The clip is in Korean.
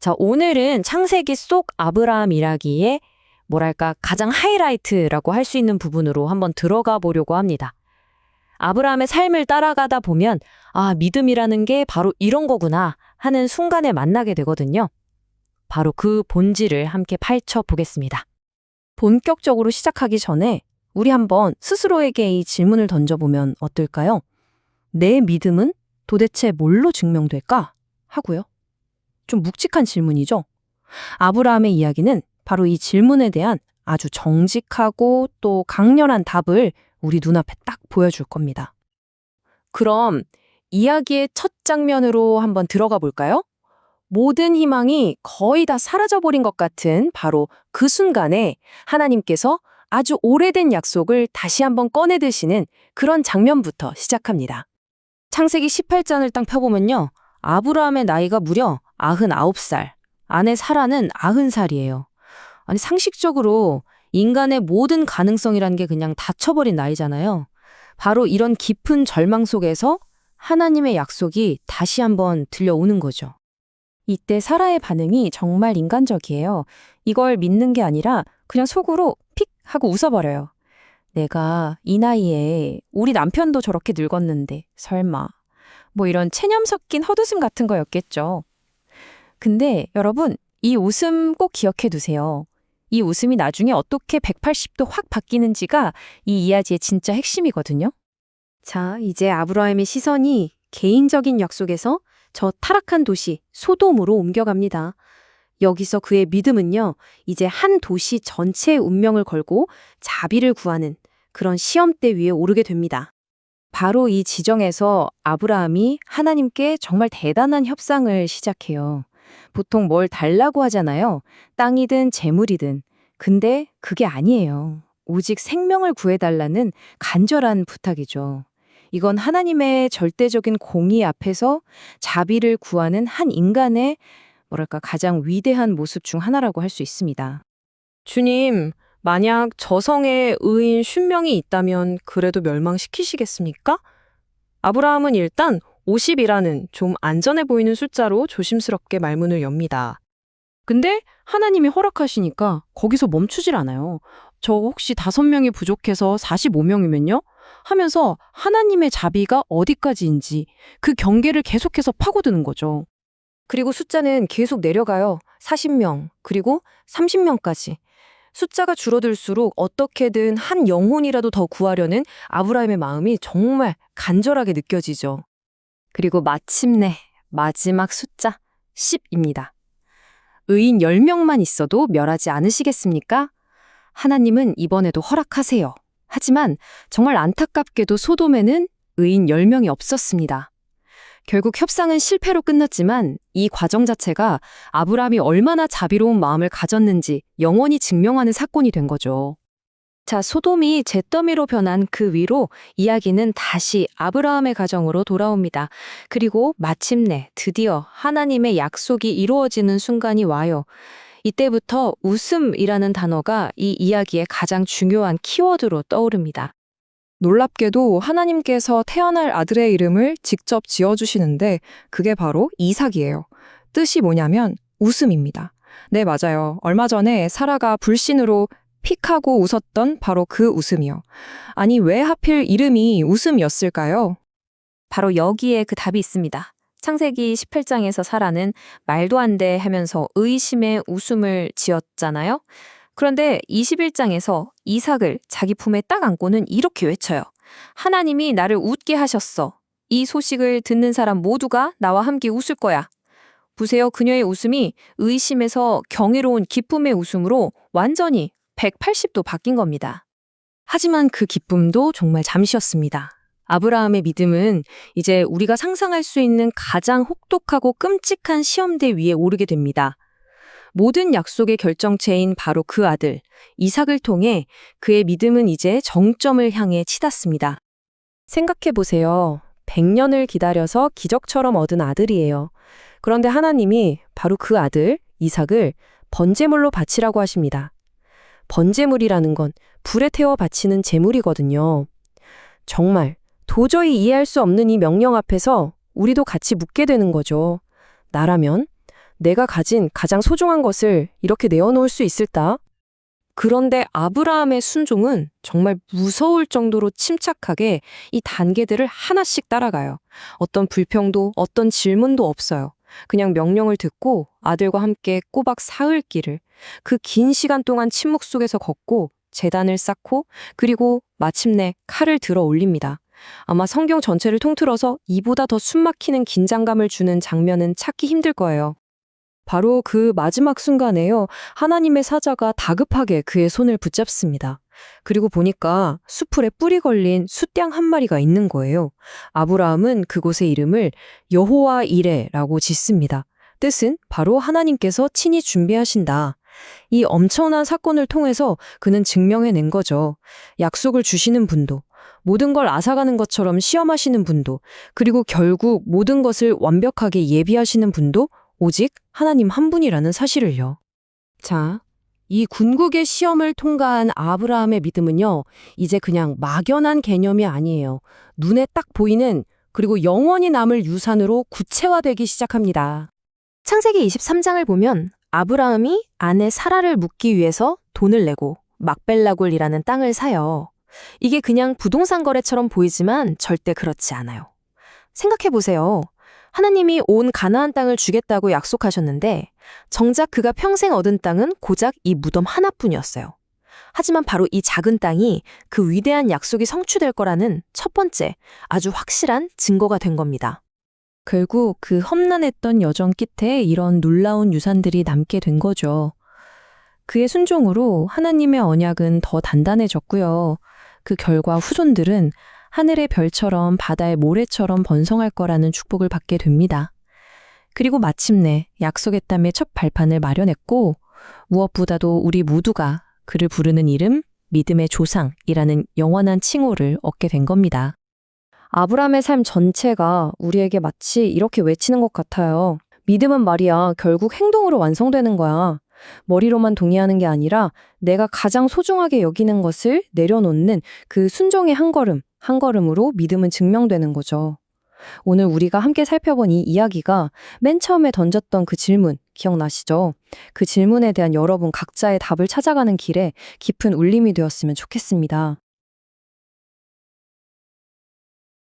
자, 오늘은 창세기 속 아브라함 이야기의 뭐랄까 가장 하이라이트라고 할 수 있는 부분으로 한번 들어가 보려고 합니다. 아브라함의 삶을 따라가다 보면 믿음이라는 게 바로 이런 거구나 하는 순간에 만나게 되거든요. 바로 그 본질을 함께 파헤쳐 보겠습니다. 본격적으로 시작하기 전에 우리 한번 스스로에게 이 질문을 던져보면 어떨까요? 내 믿음은 도대체 뭘로 증명될까? 하고요. 좀 묵직한 질문이죠. 아브라함의 이야기는 바로 이 질문에 대한 아주 정직하고 또 강렬한 답을 우리 눈앞에 딱 보여줄 겁니다. 그럼 이야기의 첫 장면으로 한번 들어가 볼까요? 모든 희망이 거의 다 사라져버린 것 같은 바로 그 순간에 하나님께서 아주 오래된 약속을 다시 한번 꺼내 드시는 그런 장면부터 시작합니다. 창세기 18장을 딱 펴보면요. 아브라함의 나이가 무려 99살, 아내 사라는 90살이에요. 아니 상식적으로 인간의 모든 가능성이란 게 그냥 닫혀버린 나이잖아요. 바로 이런 깊은 절망 속에서 하나님의 약속이 다시 한번 들려오는 거죠. 이때 사라의 반응이 정말 인간적이에요. 이걸 믿는 게 아니라 그냥 속으로 픽 하고 웃어버려요. 내가 이 나이에 우리 남편도 저렇게 늙었는데 설마 뭐 이런 체념 섞인 헛웃음 같은 거였겠죠. 근데 여러분 이 웃음 꼭 기억해 두세요. 이 웃음이 나중에 어떻게 180도 확 바뀌는지가 이 이야기의 진짜 핵심이거든요. 자, 이제 아브라함의 시선이 개인적인 약속에서 저 타락한 도시 소돔으로 옮겨갑니다. 여기서 그의 믿음은요, 이제 한 도시 전체의 운명을 걸고 자비를 구하는 그런 시험대 위에 오르게 됩니다. 바로 이 지정에서 아브라함이 하나님께 정말 대단한 협상을 시작해요. 보통 뭘 달라고 하잖아요. 땅이든 재물이든. 근데 그게 아니에요. 오직 생명을 구해달라는 간절한 부탁이죠. 이건 하나님의 절대적인 공의 앞에서 자비를 구하는 한 인간의 가장 위대한 모습 중 하나라고 할 수 있습니다. 주님, 만약 저성에 의인 50명이 있다면 그래도 멸망시키시겠습니까? 아브라함은 일단 50이라는 좀 안전해 보이는 숫자로 조심스럽게 말문을 엽니다. 근데 하나님이 허락하시니까 거기서 멈추질 않아요. 저 혹시 5명이 부족해서 45명이면요? 하면서 하나님의 자비가 어디까지인지 그 경계를 계속해서 파고드는 거죠. 그리고 숫자는 계속 내려가요. 40명, 그리고 30명까지. 숫자가 줄어들수록 어떻게든 한 영혼이라도 더 구하려는 아브라함의 마음이 정말 간절하게 느껴지죠. 그리고 마침내 마지막 숫자 10입니다. 의인 10명만 있어도 멸하지 않으시겠습니까? 하나님은 이번에도 허락하세요. 하지만 정말 안타깝게도 소돔에는 의인 10명이 없었습니다. 결국 협상은 실패로 끝났지만 이 과정 자체가 아브라함이 얼마나 자비로운 마음을 가졌는지 영원히 증명하는 사건이 된 거죠. 자, 소돔이 잿더미로 변한 그 위로 이야기는 다시 아브라함의 가정으로 돌아옵니다. 그리고 마침내 드디어 하나님의 약속이 이루어지는 순간이 와요. 이때부터 웃음이라는 단어가 이 이야기의 가장 중요한 키워드로 떠오릅니다. 놀랍게도 하나님께서 태어날 아들의 이름을 직접 지어주시는데 그게 바로 이삭이에요. 뜻이 뭐냐면 웃음입니다. 네, 맞아요. 얼마 전에 사라가 불신으로 픽하고 웃었던 바로 그 웃음이요. 아니, 왜 하필 이름이 웃음이었을까요? 바로 여기에 그 답이 있습니다. 창세기 18장에서 사라는 말도 안 돼 하면서 의심의 웃음을 지었잖아요. 그런데 21장에서 이삭을 자기 품에 딱 안고는 이렇게 외쳐요. 하나님이 나를 웃게 하셨어. 이 소식을 듣는 사람 모두가 나와 함께 웃을 거야. 보세요. 그녀의 웃음이 의심에서 경이로운 기쁨의 웃음으로 완전히 180도 바뀐 겁니다. 하지만 그 기쁨도 정말 잠시였습니다. 아브라함의 믿음은 이제 우리가 상상할 수 있는 가장 혹독하고 끔찍한 시험대 위에 오르게 됩니다. 모든 약속의 결정체인 바로 그 아들, 이삭을 통해 그의 믿음은 이제 정점을 향해 치닫습니다. 생각해보세요. 100년을 기다려서 기적처럼 얻은 아들이에요. 그런데 하나님이 바로 그 아들, 이삭을 번제물로 바치라고 하십니다. 번제물이라는 건 불에 태워 바치는 제물이거든요. 정말 도저히 이해할 수 없는 이 명령 앞에서 우리도 같이 묻게 되는 거죠. 나라면 내가 가진 가장 소중한 것을 이렇게 내어놓을 수 있을까? 그런데 아브라함의 순종은 정말 무서울 정도로 침착하게 이 단계들을 하나씩 따라가요. 어떤 불평도 어떤 질문도 없어요. 그냥 명령을 듣고 아들과 함께 꼬박 사흘 길을 그 긴 시간 동안 침묵 속에서 걷고 제단을 쌓고 그리고 마침내 칼을 들어 올립니다. 아마 성경 전체를 통틀어서 이보다 더 숨막히는 긴장감을 주는 장면은 찾기 힘들 거예요. 바로 그 마지막 순간에요. 하나님의 사자가 다급하게 그의 손을 붙잡습니다. 그리고 보니까 수풀에 뿔이 걸린 숫양 한 마리가 있는 거예요. 아브라함은 그곳의 이름을 여호와 이레라고 짓습니다. 뜻은 바로 하나님께서 친히 준비하신다. 이 엄청난 사건을 통해서 그는 증명해낸 거죠. 약속을 주시는 분도, 모든 걸 앗아가는 것처럼 시험하시는 분도, 그리고 결국 모든 것을 완벽하게 예비하시는 분도 오직 하나님 한 분이라는 사실을요. 자, 이 궁극의 시험을 통과한 아브라함의 믿음은요, 이제 그냥 막연한 개념이 아니에요. 눈에 딱 보이는 그리고 영원히 남을 유산으로 구체화되기 시작합니다. 창세기 23장을 보면 아브라함이 아내 사라를 묻기 위해서 돈을 내고 막벨라굴이라는 땅을 사요. 이게 그냥 부동산 거래처럼 보이지만 절대 그렇지 않아요. 생각해 보세요. 하나님이 온 가나안 땅을 주겠다고 약속하셨는데 정작 그가 평생 얻은 땅은 고작 이 무덤 하나뿐이었어요. 하지만 바로 이 작은 땅이 그 위대한 약속이 성취될 거라는 첫 번째, 아주 확실한 증거가 된 겁니다. 결국 그 험난했던 여정 끝에 이런 놀라운 유산들이 남게 된 거죠. 그의 순종으로 하나님의 언약은 더 단단해졌고요. 그 결과 후손들은 하늘의 별처럼 바다의 모래처럼 번성할 거라는 축복을 받게 됩니다. 그리고 마침내 약속의 땅의 첫 발판을 마련했고 무엇보다도 우리 모두가 그를 부르는 이름, 믿음의 조상이라는 영원한 칭호를 얻게 된 겁니다. 아브라함의 삶 전체가 우리에게 마치 이렇게 외치는 것 같아요. 믿음은 말이야 결국 행동으로 완성되는 거야. 머리로만 동의하는 게 아니라 내가 가장 소중하게 여기는 것을 내려놓는 그 순종의 한 걸음, 한 걸음으로 믿음은 증명되는 거죠. 오늘 우리가 함께 살펴본 이 이야기가 맨 처음에 던졌던 그 질문 기억나시죠? 그 질문에 대한 여러분 각자의 답을 찾아가는 길에 깊은 울림이 되었으면 좋겠습니다.